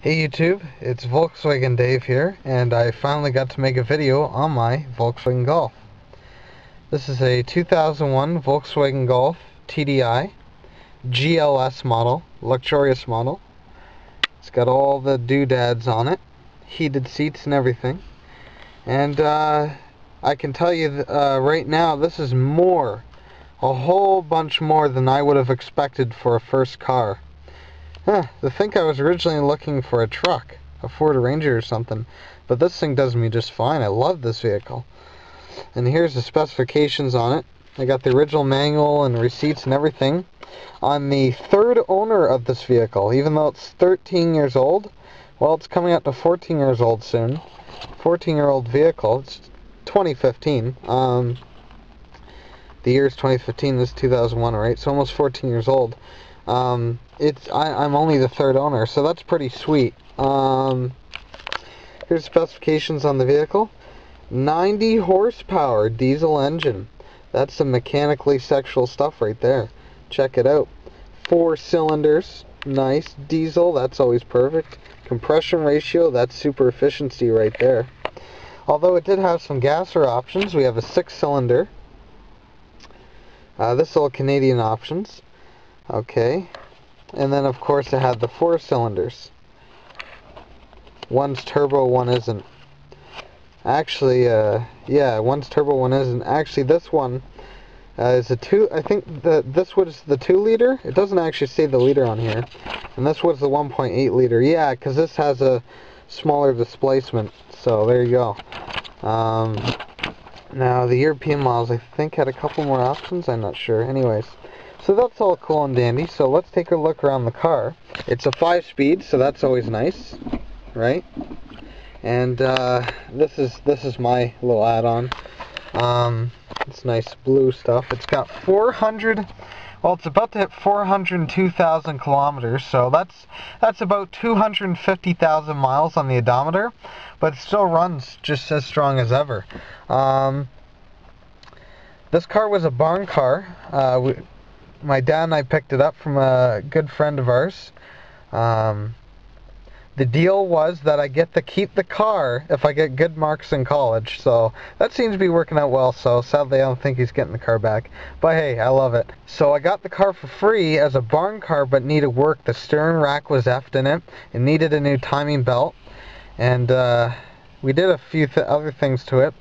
Hey YouTube, it's Volkswagen Dave here, and I finally got to make a video on my Volkswagen Golf. This is a 2001 Volkswagen Golf TDI GLS model, luxurious model. It's got all the doodads on it, heated seats and everything. And I can tell you right now, this is a whole bunch more than I would have expected for a first car. To think I was originally looking for a truck, a Ford Ranger or something, but this thing does me just fine. I love this vehicle. And here's the specifications on it. I got the original manual and receipts and everything. I'm the third owner of this vehicle, even though it's 13 years old. Well, it's coming up to 14 years old soon. 14-year-old vehicle. It's 2015. The year's 2015, this is 2001, right? So almost 14 years old. I'm only the third owner, so that's pretty sweet. Here's specifications on the vehicle. 90 horsepower diesel engine. That's some mechanically sexual stuff right there. Check it out. 4 cylinders. Nice. Diesel, that's always perfect. Compression ratio, that's super efficiency right there. Although it did have some gasser options, we have a 6-cylinder. This is all Canadian options. Okay, and then of course it had the 4 cylinders. One's turbo, one isn't. Actually, yeah, one's turbo, one isn't. Actually, this one is a 2. I think this was the 2-liter. It doesn't actually say the liter on here. And this was the 1.8-liter. Yeah, because this has a smaller displacement. So there you go. Now the European models, I think, had a couple more options. I'm not sure. Anyways. So that's all cool and dandy. So let's take a look around the car. It's a 5-speed, so that's always nice, right? And this is my little add-on. It's nice blue stuff. It's got 400. Well, it's about to hit 402,000 kilometers. So that's about 250,000 miles on the odometer, but it still runs just as strong as ever. This car was a barn car. My dad and I picked it up from a good friend of ours. The deal was that I get to keep the car if I get good marks in college. So that seems to be working out well. So sadly, I don't think he's getting the car back. But hey, I love it. So I got the car for free as a barn car, but needed work. The steering rack was effed in it. It needed a new timing belt. And we did a few other things to it.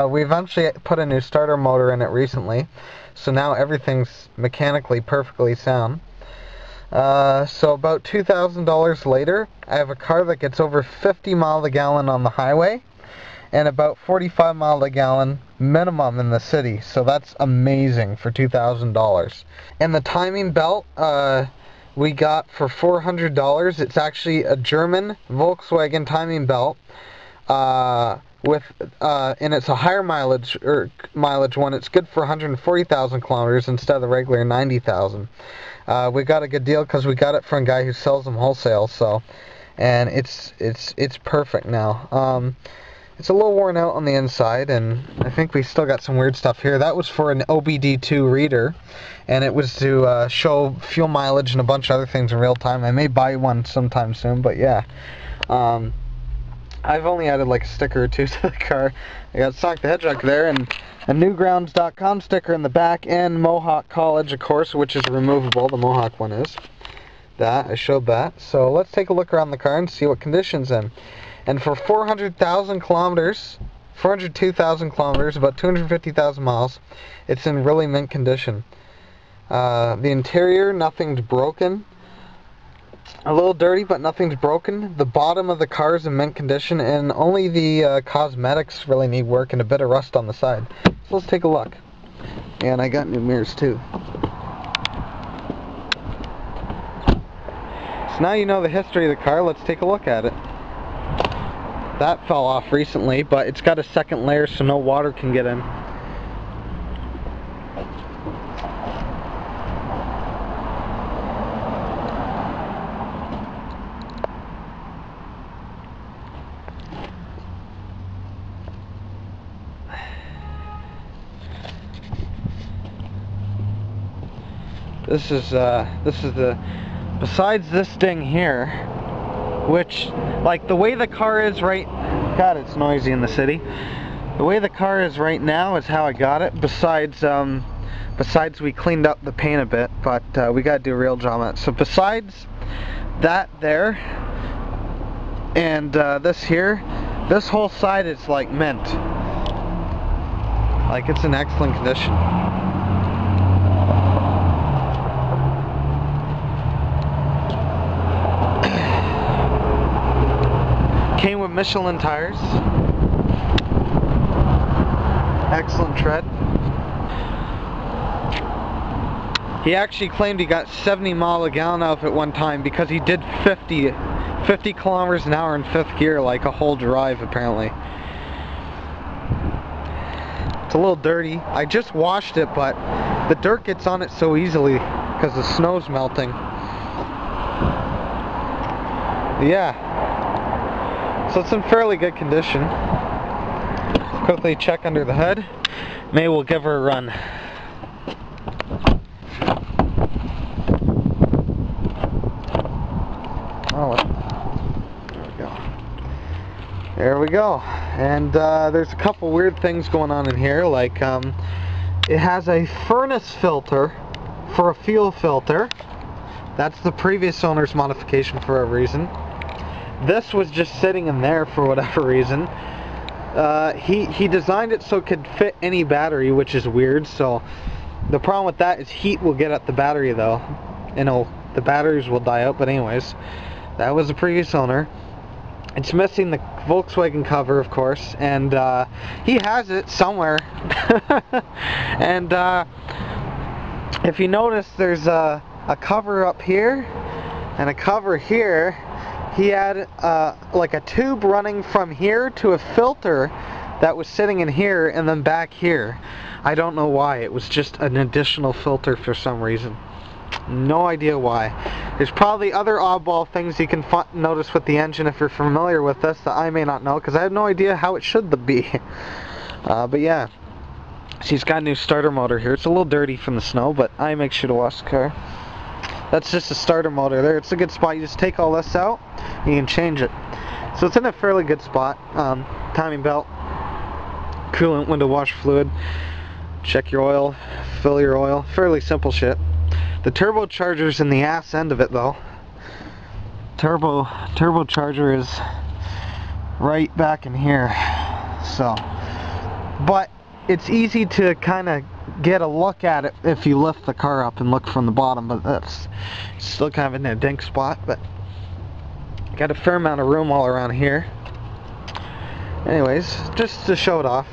We eventually put a new starter motor in it recently. So now everything's mechanically perfectly sound. So about $2,000 later, I have a car that gets over 50 miles a gallon on the highway and about 45 miles a gallon minimum in the city. So that's amazing for $2,000. And the timing belt we got for $400. It's actually a German Volkswagen timing belt. And it's a higher mileage one. It's good for 140,000 kilometers instead of the regular 90,000. We got a good deal because we got it from a guy who sells them wholesale. So, and it's perfect now. It's a little worn out on the inside, and I think we still got some weird stuff here. That was for an OBD2 reader, and it was to show fuel mileage and a bunch of other things in real time. I may buy one sometime soon, but yeah. I've only added like a sticker or two to the car. I got Sonic the Hedgehog there, and a newgrounds.com sticker in the back, and Mohawk College, of course, which is removable. The Mohawk one is. I showed that. So let's take a look around the car and see what condition's in. And for 400,000 kilometers, 402,000 kilometers, about 250,000 miles, it's in really mint condition. The interior, nothing's broken. A little dirty, but nothing's broken. The bottom of the car is in mint condition, and only the cosmetics really need work and a bit of rust on the side. So let's take a look. And I got new mirrors too. So now you know the history of the car. Let's take a look at it. That fell off recently, but it's got a second layer so no water can get in. This is the, besides this ding here, which, like, the way the car is right... God, it's noisy in the city. The way the car is right now is how I got it, besides we cleaned up the paint a bit, but we gotta do a real job on it. So besides that there, and this here, this whole side is like mint. Like, it's in excellent condition. Came with Michelin tires. Excellent tread. He actually claimed he got 70 miles a gallon out of it one time because he did 50 kilometers an hour in 5th gear, like a whole drive apparently. It's a little dirty. I just washed it, but the dirt gets on it so easily because the snow's melting. Yeah. So it's in fairly good condition. Quickly check under the hood. Maybe we'll give her a run. Oh, there we go. There we go. And there's a couple weird things going on in here, like it has a furnace filter for a fuel filter. That's the previous owner's modification for a reason. This was just sitting in there for whatever reason. He designed it so it could fit any battery, which is weird. So the problem with that is heat will get at the battery though. You know, the batteries will die out. But anyways, that was the previous owner. It's missing the Volkswagen cover, of course, and he has it somewhere. And if you notice, there's a cover up here and a cover here. He had like a tube running from here to a filter that was sitting in here and then back here. I don't know why. It was just an additional filter for some reason. No idea why. There's probably other oddball things you can notice with the engine if you're familiar with this that I may not know, because I have no idea how it should be. But yeah, she's got a new starter motor here. It's a little dirty from the snow, but I make sure to wash the car. That's just a starter motor there. It's a good spot. You just take all this out, you can change it. So it's in a fairly good spot. Timing belt, coolant, window washer fluid, check your oil, fill your oil. Fairly simple shit. The turbocharger's in the ass end of it though. Turbocharger is right back in here. So, but it's easy to kind of get a look at it if you lift the car up and look from the bottom, but that's still kind of in a dink spot. But got a fair amount of room all around here. Anyways, just to show it off.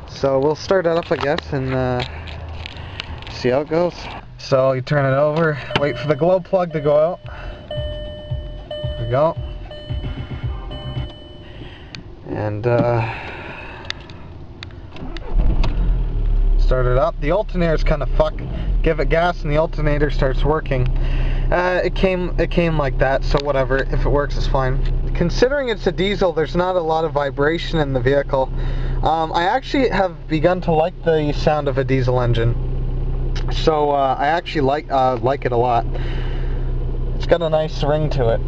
So we'll start it up, I guess, and see how it goes. So you turn it over, wait for the glow plug to go out. There we go. And start it up. The alternator's kind of fuck. Give it gas and the alternator starts working. It came like that, so whatever. If it works, it's fine. Considering it's a diesel, there's not a lot of vibration in the vehicle. I actually have begun to like the sound of a diesel engine. So I actually like it a lot. It's got a nice ring to it.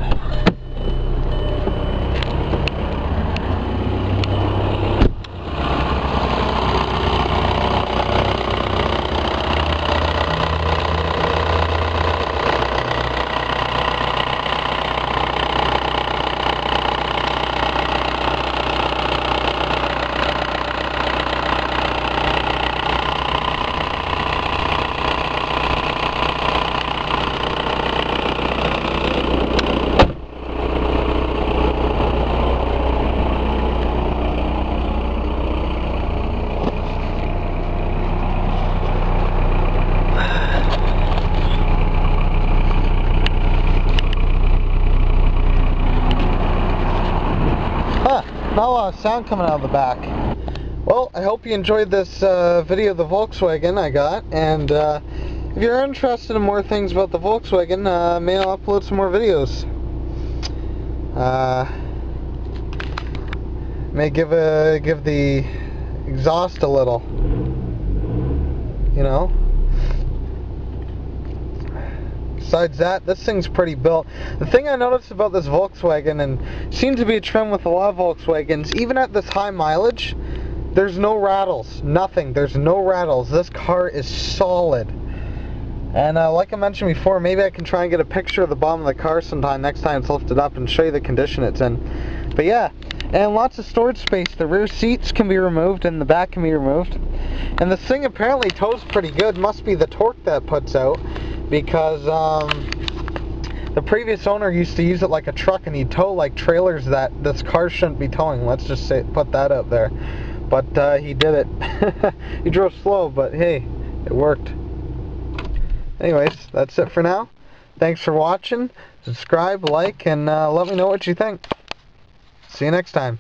Not a lot of sound coming out of the back. Well, I hope you enjoyed this video of the Volkswagen I got, and if you're interested in more things about the Volkswagen, may I'll upload some more videos. May give the exhaust a little, you know. besides that, this thing's pretty built. The thing I noticed about this Volkswagen, and seems to be a trend with a lot of Volkswagens, even at this high mileage, there's no rattles. Nothing. There's no rattles. This car is solid. And like I mentioned before, maybe I can try and get a picture of the bottom of the car sometime next time it's lifted up and show you the condition it's in. But yeah, and lots of storage space. The rear seats can be removed and the back can be removed. And this thing apparently tows pretty good. Must be the torque that puts out, because the previous owner used to use it like a truck, and he'd tow like trailers that this car shouldn't be towing. Let's just say, put that out there. But he did it. He drove slow, but hey, it worked. Anyways, that's it for now. Thanks for watching. Subscribe, like, and let me know what you think. See you next time.